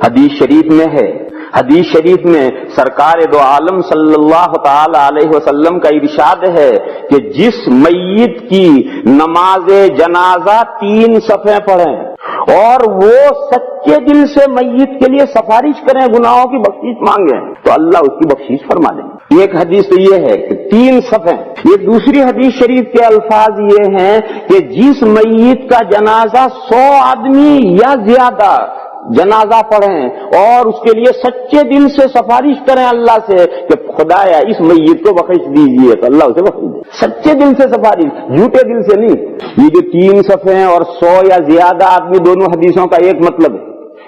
حدیث شریف میں ہے، حدیث شریف میں سرکار دو عالم صلی اللہ تعالی علیہ وسلم کا ارشاد ہے کہ جس میت کی نماز جنازہ 3 صفحے پڑھیں اور وہ سچے دل سے میت کے لیے سفارش کریں، گناہوں کی بخشش مانگیں، تو اللہ اس کی بخشش فرما دیں۔ ایک حدیث تو یہ ہے کہ 3 صفحے۔ یہ دوسری حدیث شریف کے الفاظ یہ ہیں کہ جس میت کا جنازہ 100 آدمی یا زیادہ جنازہ پڑھیں اور اس کے لیے سچے دل سے سفارش کریں اللہ سے کہ خدایا اس میت کو بخش دیجیے، تو اللہ اسے بخش دے۔ سچے دل سے سفارش، جھوٹے دل سے نہیں۔ یہ جو 3 صفحے اور 100 یا زیادہ آدمی، دونوں حدیثوں کا ایک مطلب ہے،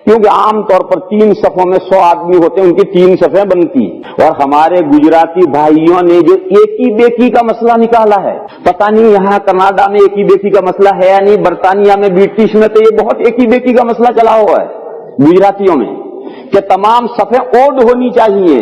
کیونکہ عام طور پر 3 صفوں میں 100 آدمی ہوتے ہیں، ان کی 3 صفحیں بنتی۔ اور ہمارے گجراتی بھائیوں نے جو ایکی بیکی کا مسئلہ نکالا ہے، پتہ نہیں یہاں کینیڈا میں ایکی بیکی کا مسئلہ ہے یا نہیں، برطانیہ میں برٹش میں تو یہ بہت ایکی بیکی کا مسئلہ چلا ہوا ہے گجراتیوں میں، کہ تمام صفحے اوڈ ہونی چاہیے،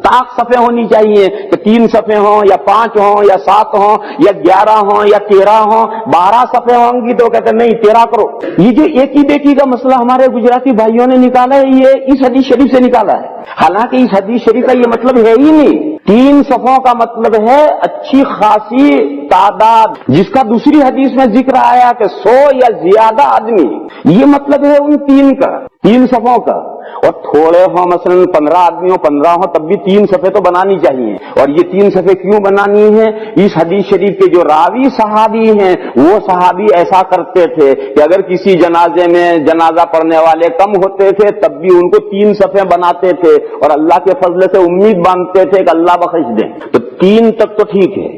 طاق صفحے ہونی چاہیے، کہ 3 صفحے ہوں یا 5 ہوں یا 7 ہوں یا 11 ہوں یا 13 ہوں، 12 صفحے ہوں گی تو کہتے نہیں 13 کرو۔ یہ جو ایکی بیکی کا مسئلہ ہمارے گجراتی بھائیوں نے نکالا ہے، یہ اس حدیث شریف سے نکالا ہے، حالانکہ اس حدیث شریف کا یہ مطلب ہے ہی نہیں۔ 3 صفوں کا مطلب ہے اچھی خاصی تعداد، جس کا دوسری حدیث میں ذکر آیا کہ 100 یا زیادہ آدمی، یہ مطلب ہے ان 3 کا، 3 صفوں کا۔ اور تھوڑے ہوں مثلا 15 آدمی ہو 15 ہو تب بھی 3 صفحے تو بنانی چاہیے۔ اور یہ 3 صفحے کیوں بنانی ہیں؟ اس حدیث شریف کے جو راوی صحابی ہیں وہ صحابی ایسا کرتے تھے کہ اگر کسی جنازے میں جنازہ پڑھنے والے کم ہوتے تھے تب بھی ان کو 3 صفحے بناتے تھے اور اللہ کے فضل سے امید باندھتے تھے کہ اللہ بخش دیں۔ تو 3 تک تو ٹھیک ہے،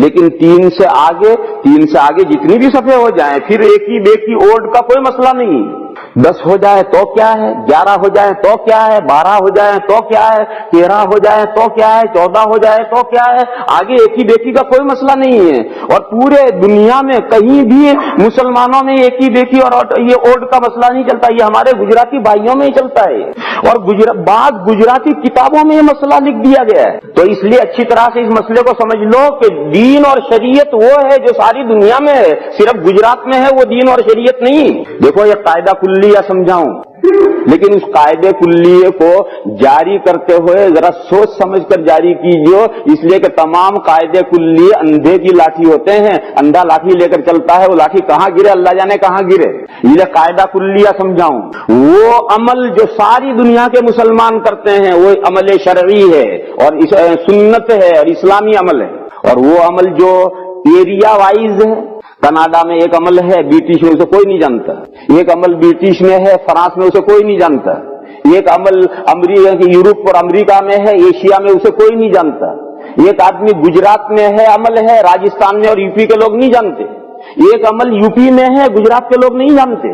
لیکن 3 سے آگے جتنی بھی صفحے ہو جائیں پھر ایکی بیکی اوڈ کا کوئی مسئلہ نہیں۔ 10 ہو جائے تو کیا ہے، 11 ہو جائے تو کیا ہے، 12 ہو جائے تو کیا ہے، 13 ہو جائے تو کیا ہے، 14 ہو جائے تو کیا ہے، آگے ایکی بیکی کا کوئی مسئلہ نہیں ہے۔ اور پورے دنیا میں کہیں بھی مسلمانوں میں ایکی بیکی اور یہ اوڈ کا مسئلہ نہیں چلتا، یہ ہمارے گجراتی بھائیوں میں ہی چلتا ہے، اور بعض گجراتی کتابوں میں یہ مسئلہ لکھ دیا گیا ہے۔ تو اس لیے اچھی طرح سے اس مسئلے کو سمجھ لو کہ دین اور شریعت وہ ہے جو ساری دنیا میں ہے، صرف گجرات میں ہے وہ دین اور شریعت نہیں۔ دیکھو یہ قاعدہ کلیہ سمجھاؤں، لیکن اس قاعدے کلیے کو جاری کرتے ہوئے ذرا سوچ سمجھ کر جاری کیجیے، اس لیے کہ تمام قاعدے کلیے اندھے کی لاٹھی ہوتے ہیں، اندھا لاٹھی لے کر چلتا ہے، وہ لاٹھی کہاں گرے اللہ جانے کہاں گرے۔ یہ قاعدہ کلیہ سمجھاؤں، وہ عمل جو ساری دنیا کے مسلمان کرتے ہیں وہ عمل شرعی ہے اور سنت ہے اور اسلامی عمل ہے، اور وہ عمل جو ایریا وائز ہے، کینیڈا میں ایک عمل ہے برٹش میں اسے کوئی نہیں جانتا، ایک عمل برٹش میں ہے فرانس میں اسے کوئی نہیں جانتا، ایک عمل یورپ اور امریکہ میں ہے ایشیا میں اسے کوئی نہیں جانتا، ایک آدمی گجرات میں ہے عمل ہے راجستھان میں اور یو پی کے لوگ نہیں جانتے، ایک عمل یو پی میں ہے گجرات کے لوگ نہیں جانتے،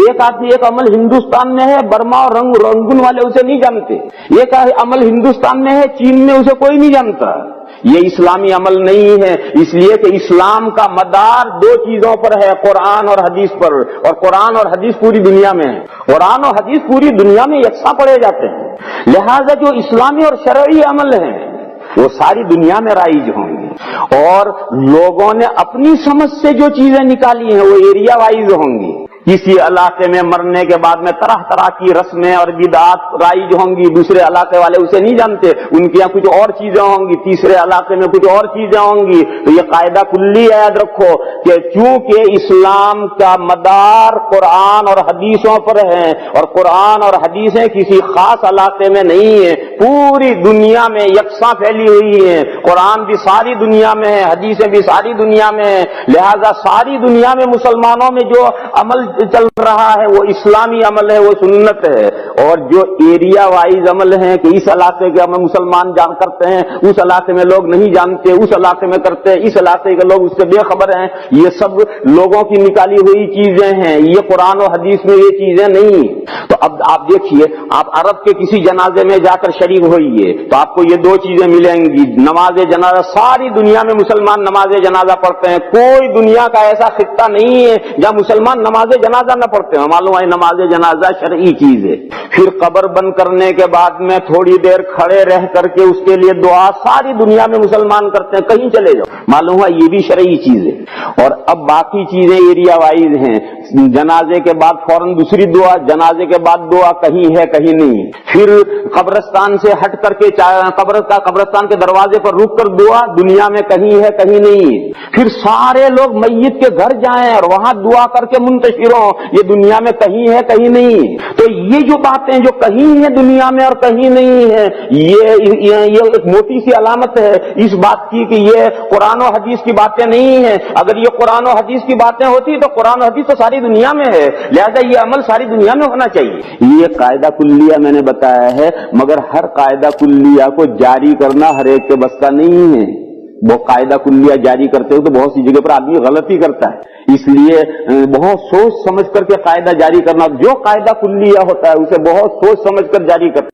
ایک عمل ہندوستان میں ہے برما اور رنگون والے اسے نہیں جانتے، ایک عمل ہندوستان میں ہے چین میں اسے کوئی نہیں جانتا۔ یہ اسلامی عمل نہیں ہے، اس لیے کہ اسلام کا مدار 2 چیزوں پر ہے، قرآن اور حدیث پر، اور قرآن اور حدیث پوری دنیا میں ہے، قرآن اور حدیث پوری دنیا میں یکساں پڑھے جاتے ہیں، لہذا جو اسلامی اور شرعی عمل ہیں وہ ساری دنیا میں رائج ہوں گے، اور لوگوں نے اپنی سمجھ سے جو چیزیں نکالی ہیں وہ ایریا وائز ہوں گی۔ کسی علاقے میں مرنے کے بعد میں طرح طرح کی رسمیں اور بدعات رائج ہوں گی، دوسرے علاقے والے اسے نہیں جانتے، ان کے یہاں کچھ اور چیزیں ہوں گی، تیسرے علاقے میں کچھ اور چیزیں ہوں گی۔ تو یہ قاعدہ کلی یاد رکھو کہ چونکہ اسلام کا مدار قرآن اور حدیثوں پر ہے، اور قرآن اور حدیثیں کسی خاص علاقے میں نہیں ہیں، پوری دنیا میں یکساں پھیلی ہوئی ہیں، قرآن بھی ساری دنیا میں ہے، حدیثیں بھی ساری دنیا میں ہیں، لہذا ساری دنیا میں مسلمانوں میں جو عمل چل رہا ہے وہ اسلامی عمل ہے، وہ سنت ہے، اور جو ایریا وائز عمل ہے کہ اس علاقے کے مسلمان جان کرتے ہیں، اس علاقے میں لوگ نہیں جانتے، اس علاقے میں کرتے ہیں، اس علاقے کے لوگ اس سے بے خبر ہیں، یہ سب لوگوں کی نکالی ہوئی چیزیں ہیں، یہ قرآن و حدیث میں یہ چیزیں نہیں۔ تو اب آپ دیکھیے، آپ عرب کے کسی جنازے میں جا کر شریک ہوئیے تو آپ کو یہ 2 چیزیں ملیں گی، نماز جنازہ، ساری دنیا میں مسلمان نماز جنازہ پڑھتے ہیں، کوئی دنیا کا ایسا خطہ نہیں ہے جہاں مسلمان نماز جنازہ نہ پڑھتے ہیں، معلوم ہے نماز جنازہ شرعی چیز ہے۔ پھر قبر بند کرنے کے بعد میں تھوڑی دیر کھڑے رہ کر کے اس کے لیے دعا ساری دنیا میں مسلمان کرتے ہیں، کہیں چلے جاؤ، معلوم ہے یہ بھی شرعی چیز ہے۔ اور اب باقی چیزیں ایریا وائز ہیں، جنازے کے بعد فوراً دوسری دعا، جنازے کے بعد دعا کہیں ہے کہیں نہیں، پھر قبرستان سے ہٹ کر کے قبرستان کے دروازے پر رک کر دعا، دنیا میں کہیں ہے کہیں نہیں، پھر سارے لوگ میت کے گھر جائیں اور وہاں دعا کر کے منتشر ہوں، یہ دنیا میں کہیں ہے کہیں نہیں۔ تو یہ جو باتیں جو کہیں ہیں دنیا میں اور کہیں نہیں ہے، یہ ایک موٹی سی علامت ہے اس بات کی کہ یہ قرآن و حدیث کی باتیں نہیں ہیں۔ اگر یہ قرآن و حدیث کی باتیں ہوتی تو قرآن و حدیث تو ساری دنیا میں ہے، لہذا یہ عمل ساری دنیا میں ہونا چاہیے۔ یہ قاعدہ کلیہ میں نے بتایا ہے، مگر ہر قاعدہ کلیہ کو جاری کرنا ہر ایک کے بس کا نہیں ہے۔ وہ قاعدہ کلیہ جاری کرتے ہو تو بہت سی جگہ پر آدمی غلطی کرتا ہے، اس لیے بہت سوچ سمجھ کر کے قاعدہ جاری کرنا، جو قاعدہ کلیہ ہوتا ہے اسے بہت سوچ سمجھ کر جاری کرنا